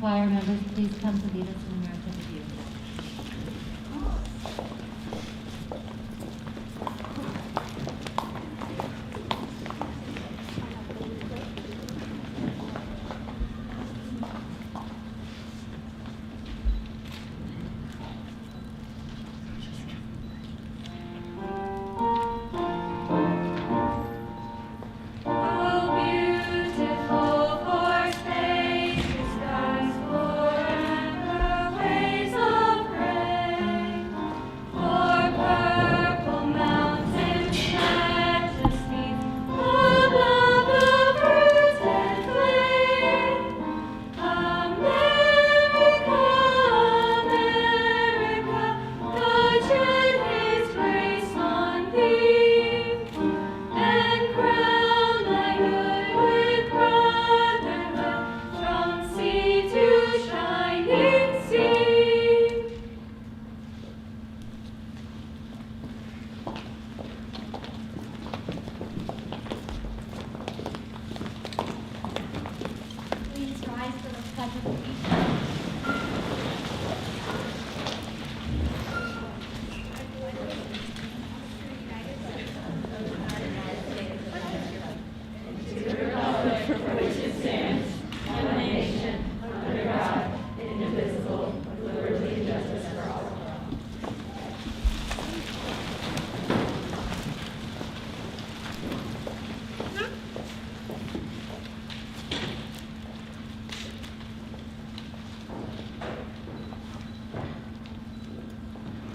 choir members please come to lead us in American Review?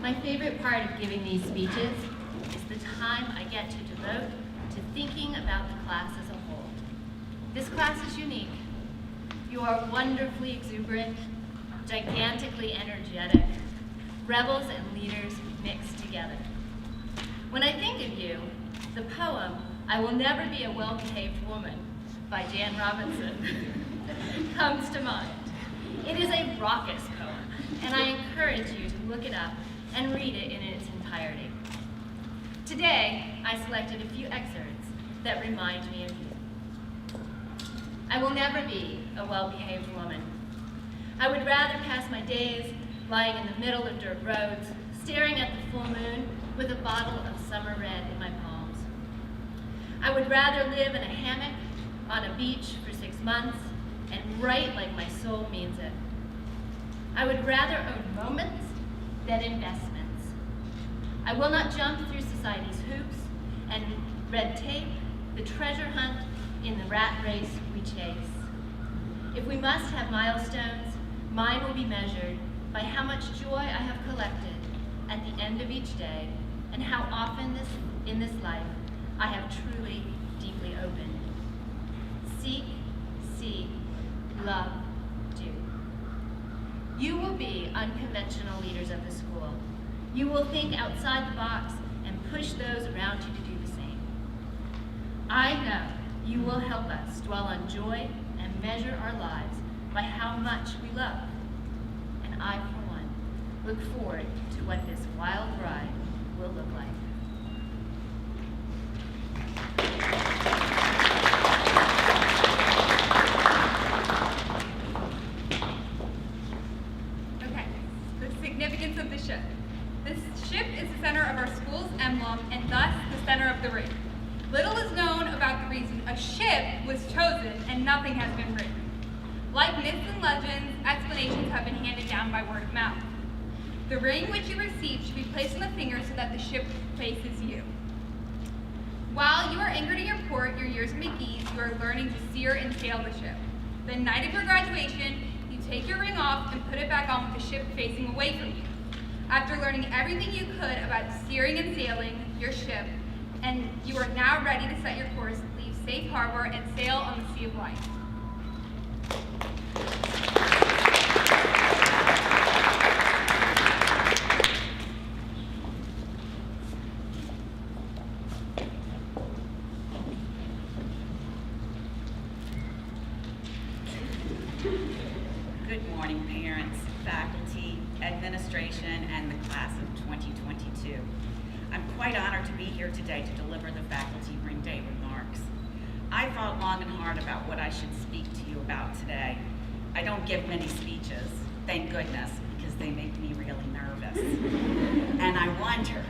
My favorite part of giving these speeches is the time I get to devote to thinking about the class as a whole. This class is unique. You are wonderfully exuberant, gigantically energetic, rebels and leaders mixed together. When I think of you, the poem, "I Will Never Be a Well-Behaved Woman" by Jan Robinson comes to mind. It is a raucous poem, and I encourage you to look it up and read it in its entirety. Today, I selected a few excerpts that remind me of you. I will never be a well-behaved woman. I would rather pass my days lying in the middle of dirt roads, staring at the full moon with a bottle of summer red in my palms. I would rather live in a hammock on a beach for 6 months and write like my soul means it. I would rather own moments than investments. I will not jump through society's hoops and red tape, the treasure hunt in the rat race we chase. If we must have milestones, mine will be measured by how much joy I have collected at the end of each day and how often in this life I have truly, deeply opened. Seek, see, love, do. You will be unconventional leaders of the school. You will think outside the box and push those around you to do the same. I know you will help us dwell on joy and measure our lives by how much we love. And I, for one, look forward to what this wild ride will look like. Significance of the ship. This ship is the center of our school's emblem and thus the center of the ring. Little is known about the reason a ship was chosen and nothing has been written. Like myths and legends, explanations have been handed down by word of mouth. The ring which you received should be placed on the finger so that the ship faces you. While you are anchored in your port, your years in McGee's, you are learning to steer and sail the ship. The night of your graduation, you take your ring off and put it back on with the ship facing away from you. After learning everything you could about steering and sailing your ship, and you are now ready to set your course, leave safe harbor, and sail on the sea of life. Good morning, parents, faculty, administration, and the class of 2022. I'm quite honored to be here today to deliver the Faculty Ring Day remarks. I thought long and hard about what I should speak to you about today. I don't give many speeches, thank goodness, because they make me really nervous. And I wondered,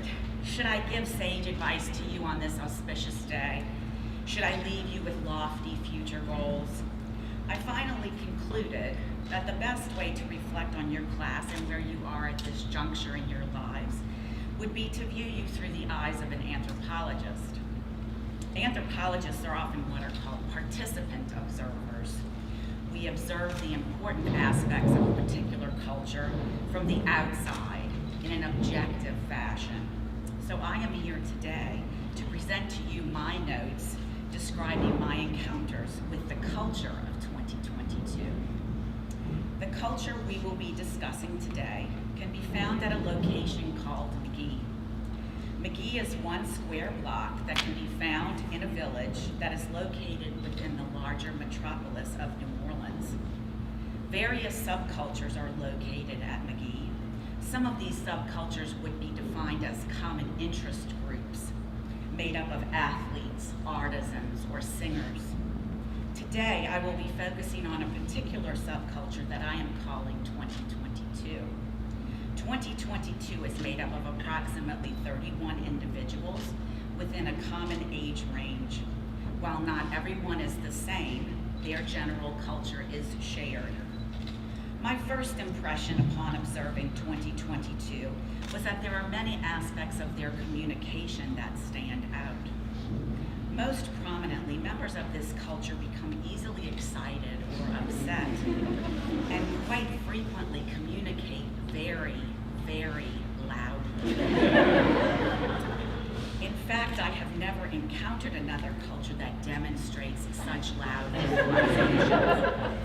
should I give sage advice to you on this auspicious day? Should I leave you with lofty future goals? I finally concluded that the best way to reflect on your class and where you are at this juncture in your lives would be to view you through the eyes of an anthropologist. Anthropologists are often what are called participant observers. We observe the important aspects of a particular culture from the outside in an objective fashion. So I am here today to present to you my notes describing my encounters with the culture of 2022. The culture we will be discussing today can be found at a location called McGehee. McGehee is one square block that can be found in a village that is located within the larger metropolis of New Orleans. Various subcultures are located at McGehee. Some of these subcultures would be defined as common interest groups, made up of athletes, artisans, or singers. Today, I will be focusing on a particular subculture that I am calling 2022. 2022 is made up of approximately 31 individuals within a common age range. While not everyone is the same, their general culture is shared. My first impression upon observing 2022 was that there are many aspects of their communication that stand out. Most prominently, members of this culture become easily excited or upset, and quite frequently communicate very, very loudly. In fact, I have never encountered another culture that demonstrates such loud vocalizations.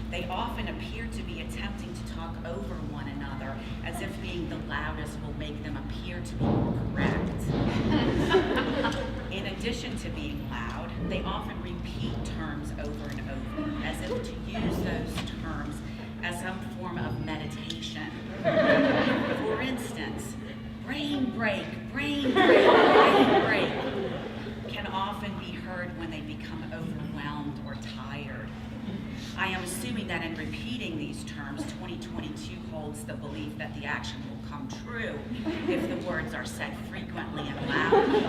They often appear to be attempting to talk over one another as if being the loudest will make them appear to be more correct. In addition to being loud, they often repeat terms over and over as if to use those terms as some form of meditation. For instance, brain break, brain break, brain break can often be heard when they become overwhelmed or tired. I am assuming that in repeating these terms, 2022 holds the belief that the action will come true if the words are said frequently and loudly.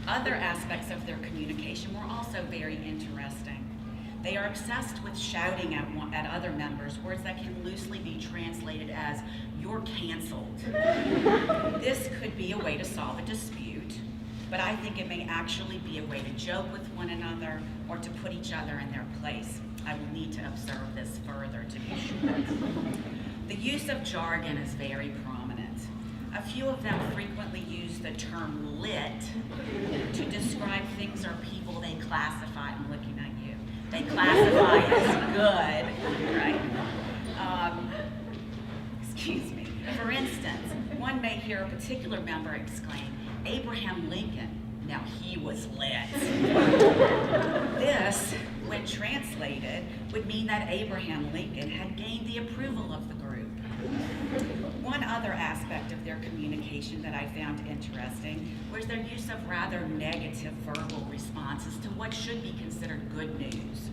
Other aspects of their communication were also very interesting. They are obsessed with shouting at other members words that can loosely be translated as, "You're canceled." This could be a way to solve a dispute, but I think it may actually be a way to joke with one another or to put each other in their place. I will need to observe this further to be sure. The use of jargon is very prominent. A few of them frequently use the term lit to describe things or people they classify, I'm looking at you, they classify as good, right? Excuse me. For instance, one may hear a particular member exclaim, "Abraham Lincoln, now he was lit." This, when translated, would mean that Abraham Lincoln had gained the approval of the group. One other aspect of their communication that I found interesting was their use of rather negative verbal responses to what should be considered good news.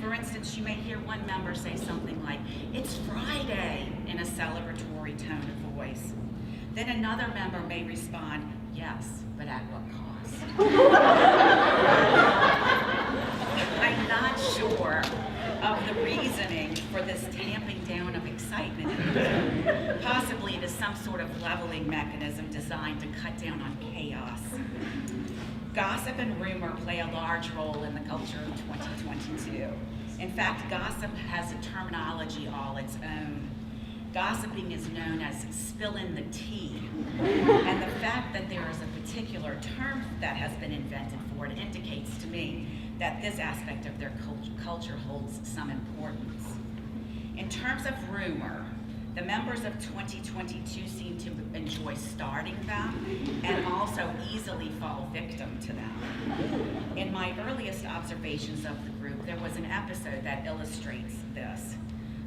For instance, you may hear one member say something like, "It's Friday," in a celebratory tone of voice. Then another member may respond, "Yes, but at what cost?" I'm not sure of the reasoning for this tamping down of excitement. Possibly it is some sort of leveling mechanism designed to cut down on chaos. Gossip and rumor play a large role in the culture of 2022. In fact, gossip has a terminology all its own. Gossiping is known as spilling the tea, and the fact that there is a particular term that has been invented for it indicates to me that this aspect of their culture holds some importance. In terms of rumor, the members of 2022 seem to enjoy starting them and also easily fall victim to them. In my earliest observations of the group, there was an episode that illustrates this.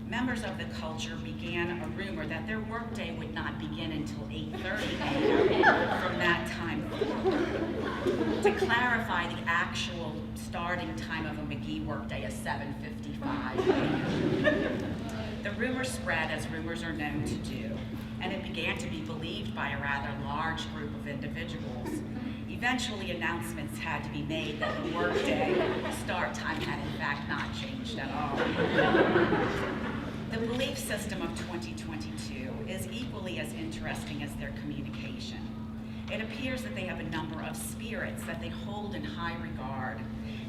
Members of the culture began a rumor that their workday would not begin until 8:30 a.m. from that time forward. To clarify, the actual starting time of a McGehee workday is 7:55 a.m. The rumor spread, as rumors are known to do, and it began to be believed by a rather large group of individuals. Eventually, announcements had to be made that the workday start time had in fact not changed at all. The belief system of 2022 is equally as interesting as their communication. It appears that they have a number of spirits that they hold in high regard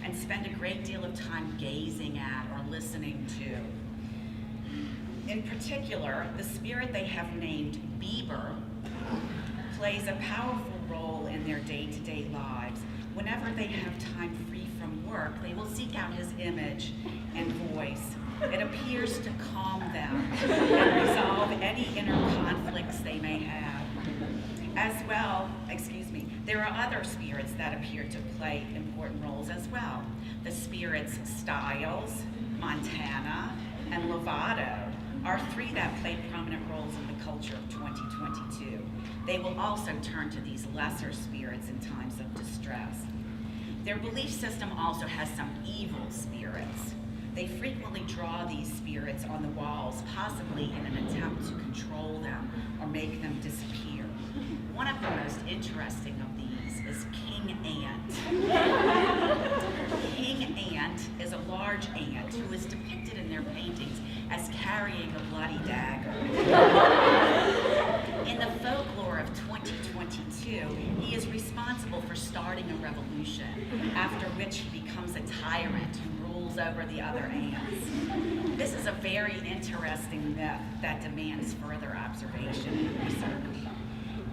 and spend a great deal of time gazing at or listening to. In particular, the spirit they have named Bieber plays a powerful role in their day-to-day lives. Whenever they have time free from work, they will seek out his image and voice. It appears to calm them and resolve any inner conflicts they may have. There are other spirits that appear to play important roles as well. The spirits Styles, Montana, and Lovato are three that play prominent roles in the culture of 2022. They will also turn to these lesser spirits in times of distress. Their belief system also has some evil spirits. They frequently draw these spirits on the walls, possibly in an attempt to control them or make them disappear. One of the most interesting of these is King Ant. King Ant is a large ant who is depicted in their paintings as carrying a bloody dagger. In the folklore of 2022, he is responsible for starting a revolution, after which he becomes a tyrant who rules over the other ants. This is a very interesting myth that demands further observation and research.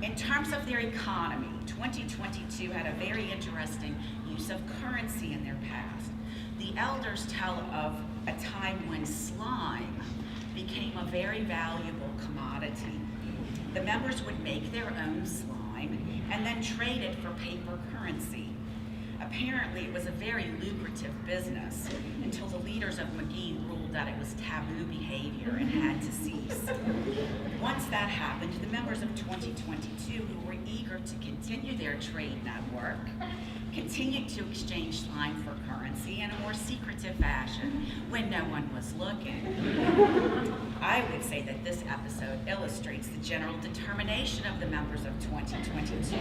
In terms of their economy, 2022 had a very interesting use of currency in their past. The elders tell of a time when slime became a very valuable commodity. The members would make their own slime and then trade it for paper currency. Apparently, it was a very lucrative business until the leaders of McGehee ruled that it was taboo behavior and had to cease. Once that happened, the members of 2022, who were eager to continue their trade network, continued to exchange slime for currency in a more secretive fashion when no one was looking. I would say that this episode illustrates the general determination of the members of 2022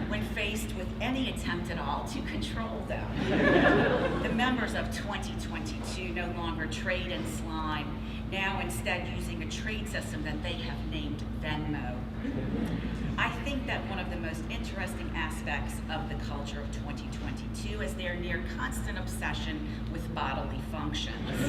when faced with any attempt at all to control them. The members of 2022 no longer trade in slime, now instead using a trade system that they have named Venmo. I think that one of the most interesting aspects of the culture of 2022 is their near constant obsession with bodily functions.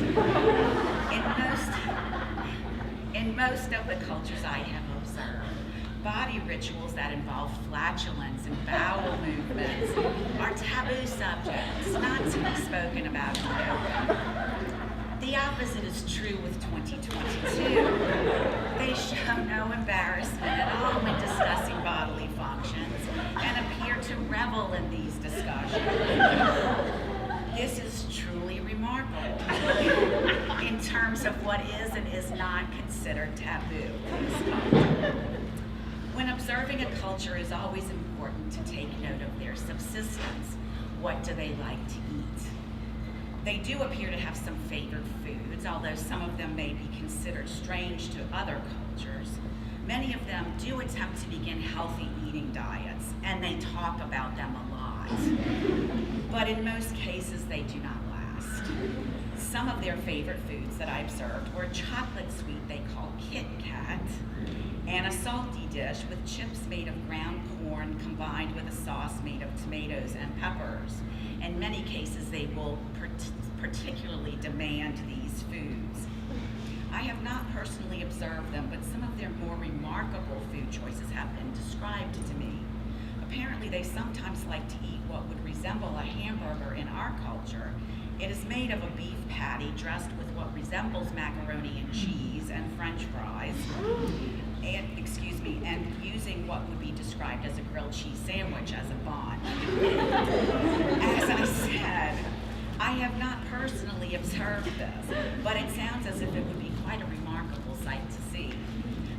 In most of the cultures I have observed, body rituals that involve flatulence and bowel movements are taboo subjects, not to be spoken about in the open. The opposite is true with 2022. They show no embarrassment at all when discussing bodily functions and appear to revel in these discussions. This is truly remarkable in terms of what is and is not considered taboo. When observing a culture, it is always important to take note of their subsistence. What do they like to eat? They do appear to have some favored foods, although some of them may be considered strange to other cultures. Many of them do attempt to begin healthy eating diets, and they talk about them a lot. But in most cases, they do not last. Some of their favorite foods that I observed were a chocolate sweet they call Kit Kat, and a salty dish with chips made of ground corn combined with a sauce made of tomatoes and peppers. In many cases, they will particularly demand these foods. I have not personally observed them, but some of their more remarkable food choices have been described to me. Apparently, they sometimes like to eat what would resemble a hamburger in our culture. It is made of a beef patty dressed with what resembles macaroni and cheese and French fries, and using what would be described as a grilled cheese sandwich as a bun. As I said, I have not personally observed this, but it sounds as if it would be quite a remarkable sight to see.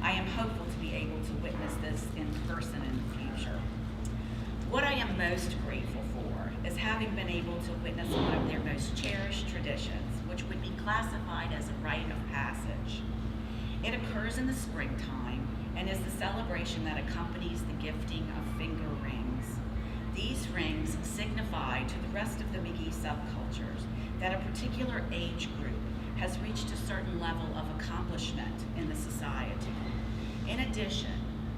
I am hopeful to be able to witness this in person in the future. What I am most grateful for as having been able to witness one of their most cherished traditions, which would be classified as a rite of passage. It occurs in the springtime and is the celebration that accompanies the gifting of finger rings. These rings signify to the rest of the McGehee subcultures that a particular age group has reached a certain level of accomplishment in the society. In addition,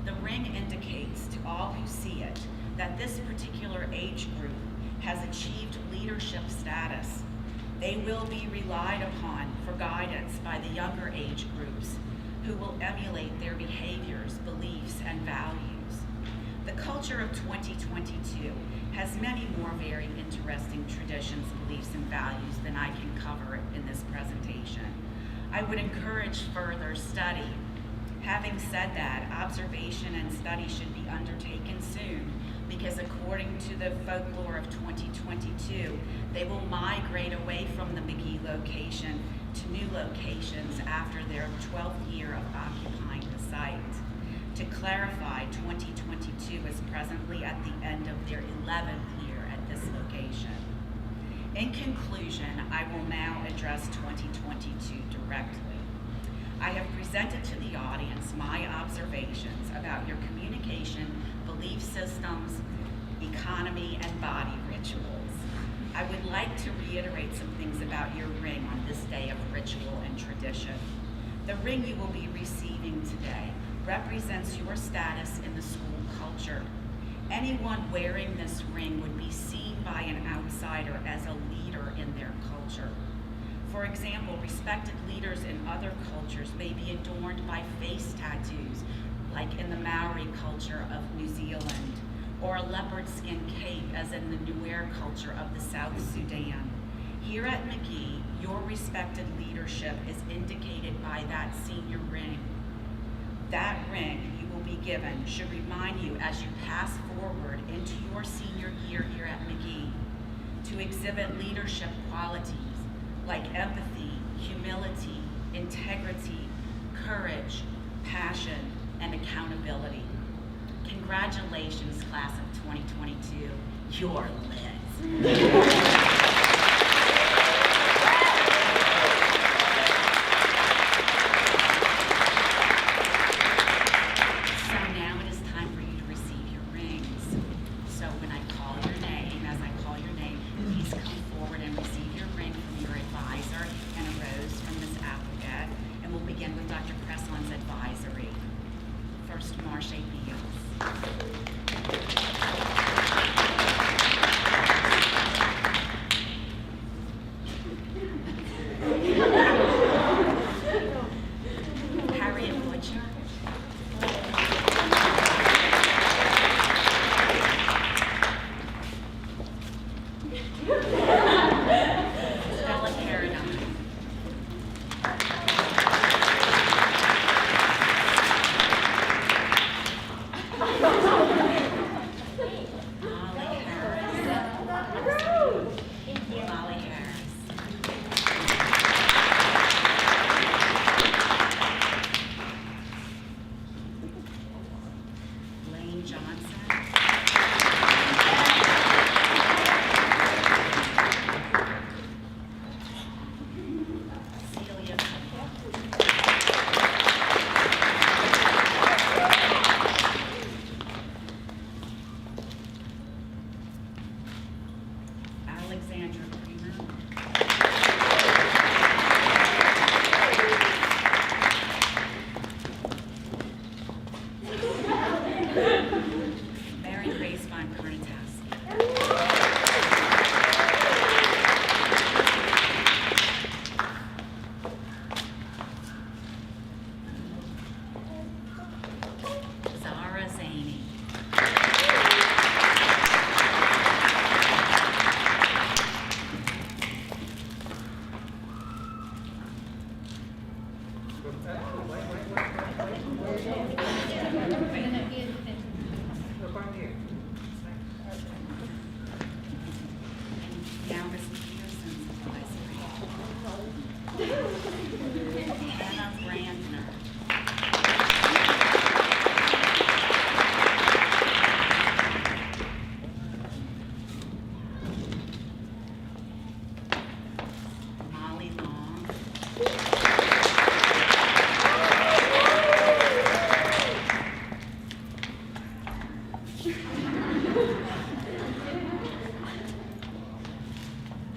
the ring indicates to all who see it that this particular age group has achieved leadership status. They will be relied upon for guidance by the younger age groups who will emulate their behaviors, beliefs, and values. The culture of 2022 has many more very interesting traditions, beliefs, and values than I can cover in this presentation. I would encourage further study. Having said that, observation and study should be undertaken soon, because according to the folklore of 2022, they will migrate away from the McGehee location to new locations after their 12th year of occupying the site. To clarify, 2022 is presently at the end of their 11th year at this location. In conclusion, I will now address 2022 directly. I have presented to the audience my observations about your communication, belief systems, economy, and body rituals. I would like to reiterate some things about your ring on this day of ritual and tradition. The ring you will be receiving today represents your status in the school culture. Anyone wearing this ring would be seen by an outsider as a leader in their culture. For example, respected leaders in other cultures may be adorned by face tattoos, like in the Maori culture of New Zealand, or a leopard skin cape, as in the Nuer culture of the South Sudan. Here at McGehee, your respected leadership is indicated by that senior ring. That ring you will be given should remind you as you pass forward into your senior year here at McGehee to exhibit leadership qualities like empathy, humility, integrity, courage, passion, and accountability. Congratulations, class of 2022. You're lit.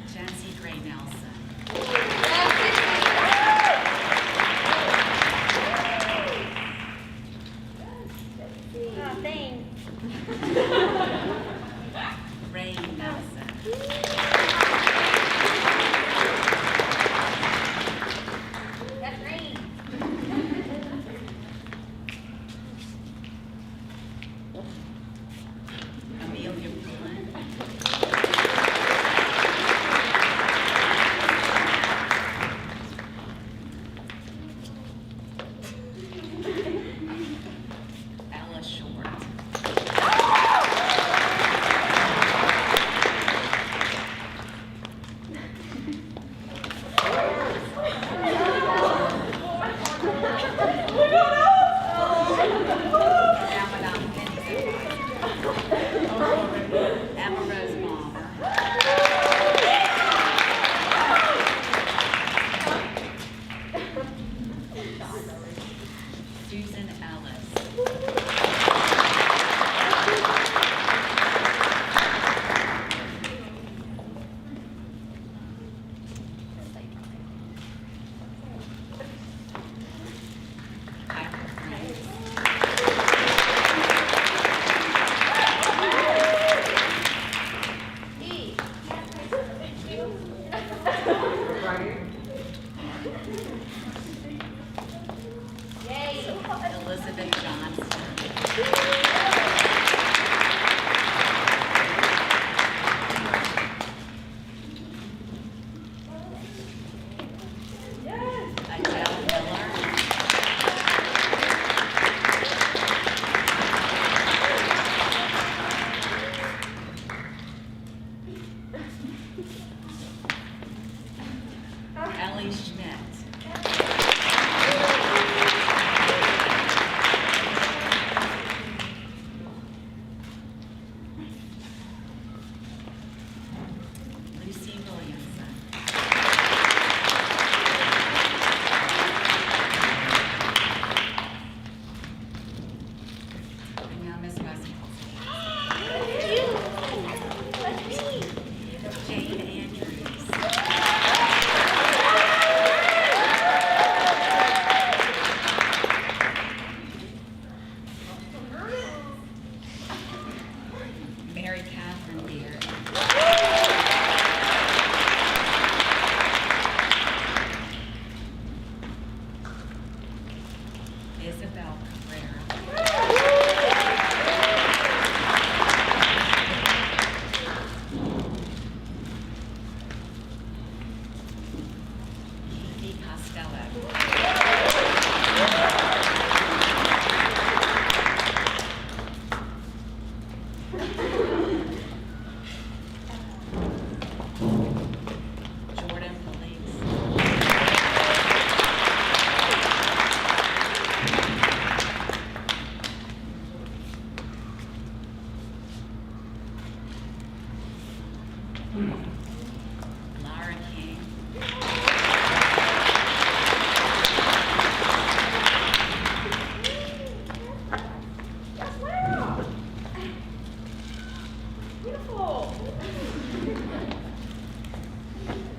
Jency Gray Nelson. Oh, thanks. Ray Nelson. That's great. Amelia Pullen. Ella Short. Emma Rose Palmer. Susan Ellis. Ira Grace. Elizabeth Johnson. Adele Miller. Ellie Schmidt. Lucy Williamson. And now Miss Westphal. Jane Andrews. Mary Catherine Beard. Isabel Cabrera. Kiki Costello. Jordan Police. Lara King.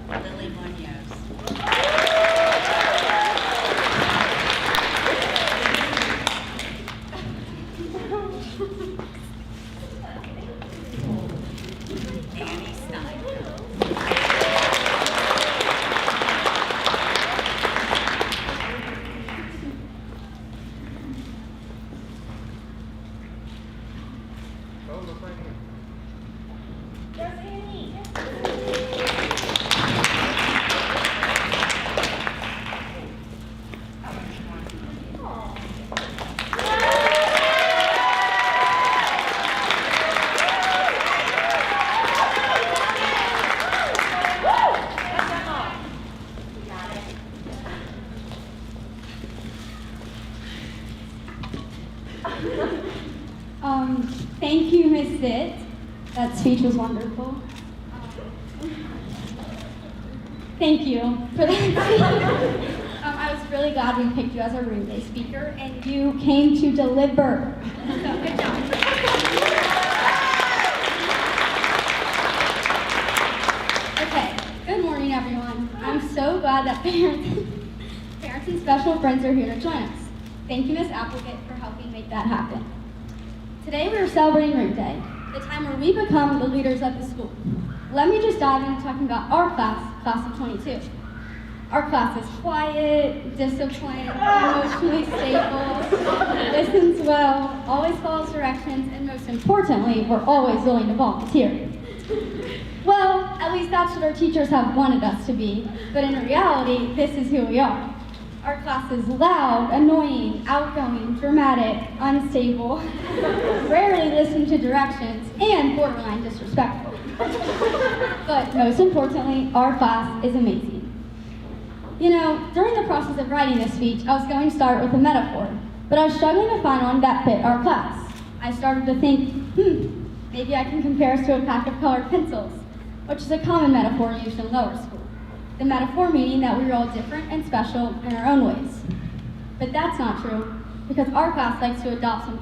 Lily Munoz. Annie Stein. Thank you, Miss Vitt. That speech was wonderful. Thank you for that speech. I was really glad we picked you as a room day speaker, and you came to deliver. So, good job. that parents and special friends are here to join us. Thank you, Ms. Applegate, for helping make that happen. Today we are celebrating Root Day, the time where we become the leaders of the school. Let me just dive into talking about our class of 22. Our class is quiet, disciplined, emotionally stable, listens well, always follows directions, and most importantly, we're always willing to volunteer. Well, at least that's what our teachers have wanted us to be, but in reality, this is who we are. Our class is loud, annoying, outgoing, dramatic, unstable, rarely listen to directions, and borderline disrespectful. But most importantly, our class is amazing. You know, during the process of writing this speech, I was going to start with a metaphor, but I was struggling to find one that fit our class. I started to think, maybe I can compare us to a pack of colored pencils, which is a common metaphor used in lower school. The metaphor meaning that we're all different and special in our own ways. But that's not true, because our class likes to adopt some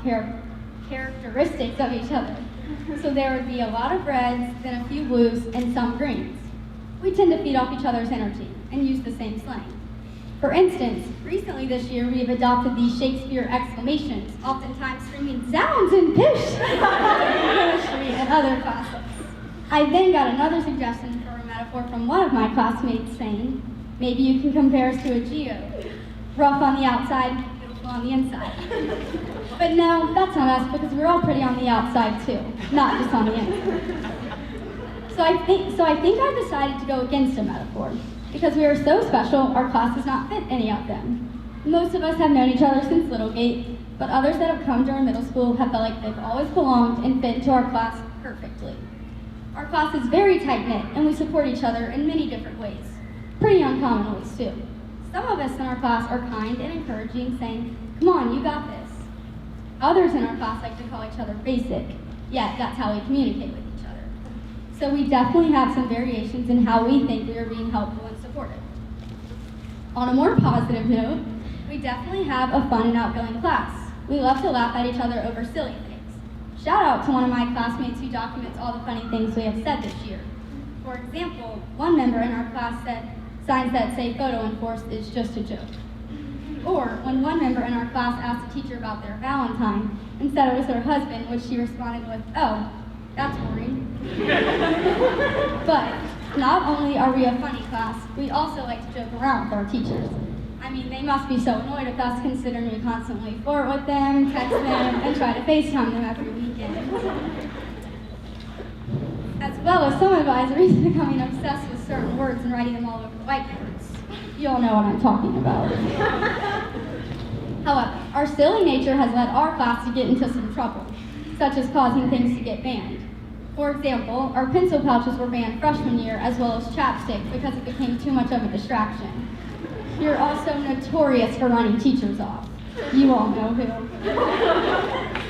characteristics of each other. So there would be a lot of reds, then a few blues, and some greens. We tend to feed off each other's energy and use the same slang. For instance, recently this year we have adopted these Shakespeare exclamations, oftentimes screaming zounds and pish in chemistry and other classes. I then got another suggestion for a metaphor from one of my classmates saying, maybe you can compare us to a Geo, rough on the outside, beautiful on the inside. But no, that's not us, because we're all pretty on the outside too, not just on the inside. So I think I've decided to go against a metaphor. Because we are so special, our class does not fit any of them. Most of us have known each other since Littlegate, but others that have come during middle school have felt like they've always belonged and fit into our class perfectly. Our class is very tight-knit, and we support each other in many different ways. Pretty uncommon ways, too. Some of us in our class are kind and encouraging, saying, come on, you got this. Others in our class like to call each other basic, yet that's how we communicate with each other. So we definitely have some variations in how we think we are being helpful and supportive. On a more positive note, we definitely have a fun and outgoing class. We love to laugh at each other over silly things. Shout out to one of my classmates who documents all the funny things we have said this year. For example, one member in our class said, signs that say photo enforced is just a joke. Or when one member in our class asked a teacher about their Valentine and said it was her husband, which she responded with, oh, that's boring. But not only are we a funny class, we also like to joke around with our teachers. I mean, they must be so annoyed with us considering we constantly flirt with them, text them, and try to FaceTime them every weekend. As well as some advisors becoming obsessed with certain words and writing them all over whiteboards. You all know what I'm talking about. However, our silly nature has led our class to get into some trouble, such as causing things to get banned. For example, our pencil pouches were banned freshman year, as well as chapstick, because it became too much of a distraction. You're also notorious for running teachers off. You all know who.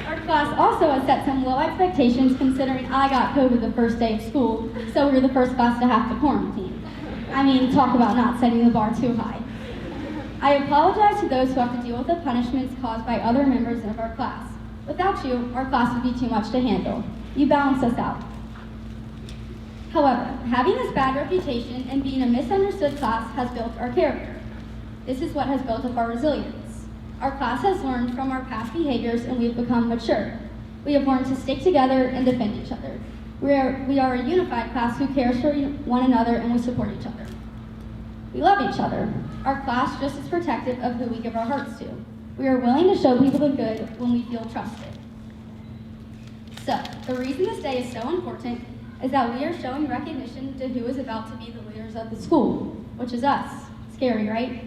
Our class also has set some low expectations considering I got COVID the first day of school, so we were the first class to have to quarantine. I mean, talk about not setting the bar too high. I apologize to those who have to deal with the punishments caused by other members of our class. Without you, our class would be too much to handle. You balance us out. However, having this bad reputation and being a misunderstood class has built our character. This is what has built up our resilience. Our class has learned from our past behaviors and we've become mature. We have learned to stick together and defend each other. We are a unified class who cares for one another and we support each other. We love each other. Our class just as protective of who we give our hearts to. We are willing to show people the good when we feel trusted. So, the reason this day is so important is that we are showing recognition to who is about to be the leaders of the school, which is us. Scary, right?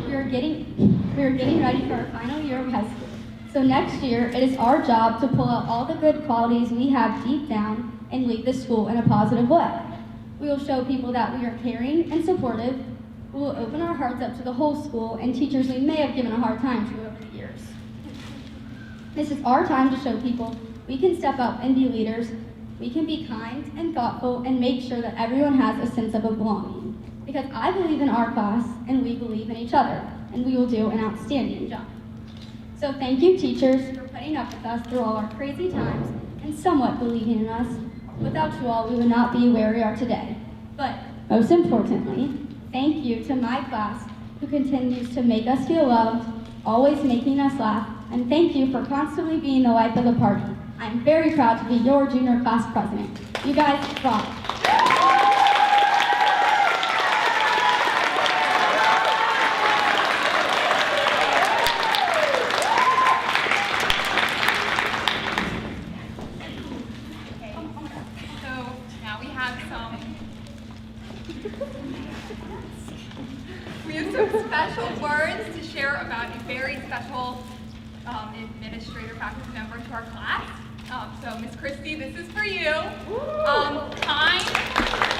We are getting ready for our final year of high school. So next year, it is our job to pull out all the good qualities we have deep down and lead the school in a positive way. We will show people that we are caring and supportive. We will open our hearts up to the whole school and teachers we may have given a hard time to over the years. This is our time to show people we can step up and be leaders. We can be kind and thoughtful and make sure that everyone has a sense of belonging. Because I believe in our class and we believe in each other, and we will do an outstanding job. So thank you, teachers, for putting up with us through all our crazy times and somewhat believing in us. Without you all, we would not be where we are today. But most importantly, Thank you to my class, who continues to make us feel loved, always making us laugh, and thank you for constantly being the life of the party. I'm very proud to be your junior class president. You guys rock. So now we have some special words to share about a very special administrator faculty member to our class. So Miss Christie, this is for you. Kind,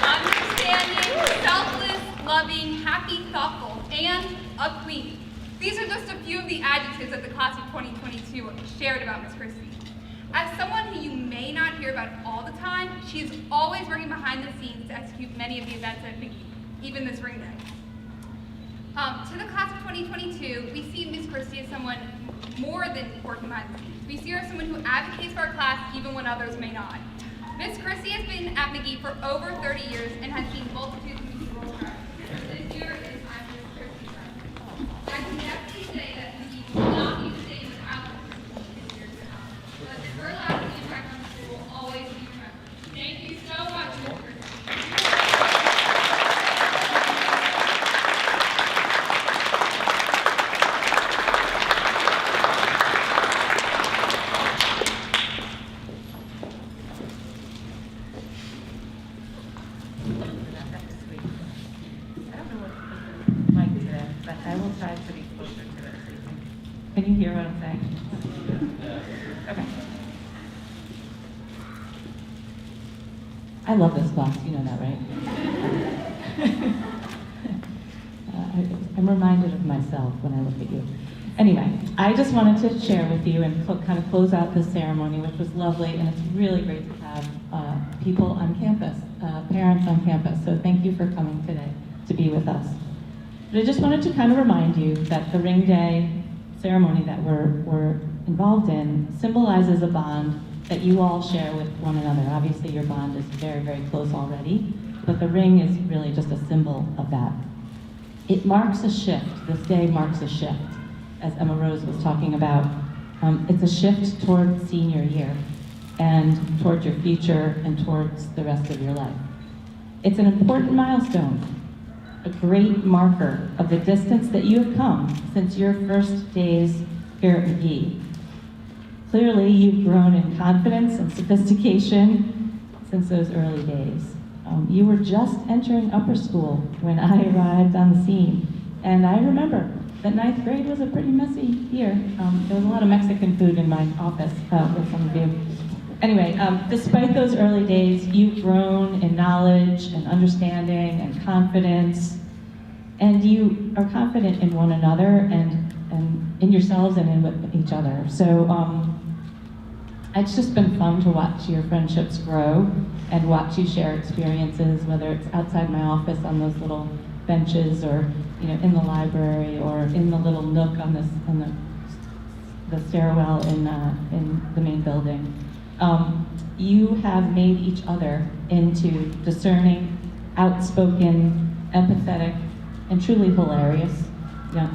understanding, selfless, loving, happy, thoughtful, and a queen. These are just a few of the adjectives that the class of 2022 shared about Miss Christie. As someone who you may not hear about all the time, she is always working behind the scenes to execute many of the events at McGehee, even this ring day. To the class of 2022, we see Miss Christie as someone more than working behind the scenes. We see her as someone who advocates for our class even when others may not. Miss Christie has been at McGehee for over 30 years and has seen multitudes of McGehee roll stars. This year is I'm Miss Christie's turn. I can definitely say that McGehee will not be the same without Miss Christie in years to come. But her lasting impact on the school will always be remembered. Thank you so much, Miss Christie. Can you hear what I'm saying? Okay. I love this class, you know that, right? I'm reminded of myself when I look at you. Anyway, I just wanted to share with you and kind of close out this ceremony, which was lovely, and it's really great to have people on campus, parents on campus. So thank you for coming today to be with us. But I just wanted to kind of remind you that the ring day ceremony that we're involved in symbolizes a bond that you all share with one another. Obviously your bond is very, very close already, but the ring is really just a symbol of that. It marks a shift. This day marks a shift, as Emma Rose was talking about. It's a shift toward senior year and toward your future and towards the rest of your life. It's an important milestone, a great marker of the distance that you have come since your first days here at McGehee. Clearly, you've grown in confidence and sophistication since those early days. You were just entering upper school when I arrived on the scene, and I remember that 9th grade was a pretty messy year. There was a lot of Mexican food in my office with some of you. Anyway, despite those early days, you've grown in knowledge and understanding and confidence, and you are confident in one another and in yourselves and in with each other. So it's just been fun to watch your friendships grow and watch you share experiences, whether it's outside my office on those little benches or in the library or in the little nook on the stairwell in the main building. You have made each other into discerning, outspoken, empathetic, and truly hilarious,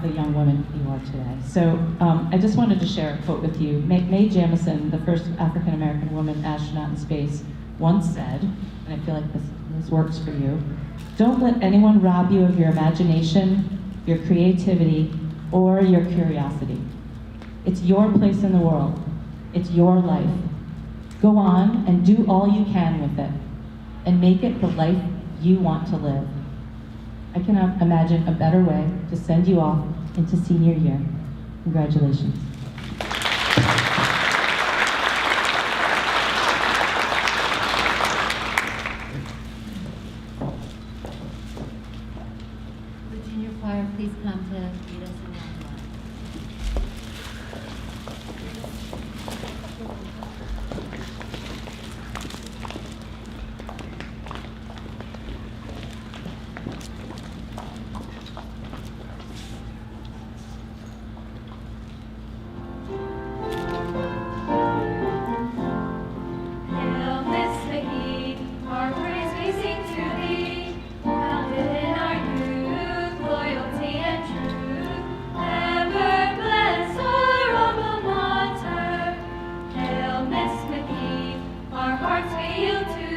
the young woman you are today. So I just wanted to share a quote with you. Mae Jemison, the first African-American woman astronaut in space, once said, and I feel like this works for you, "Don't let anyone rob you of your imagination, your creativity, or your curiosity. It's your place in the world. It's your life. Go on and do all you can with it, and make it the life you want to live." I cannot imagine a better way to send you off into senior year. Congratulations. Would junior choir please come to lead us in the line?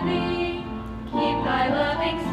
thee. Keep thy loving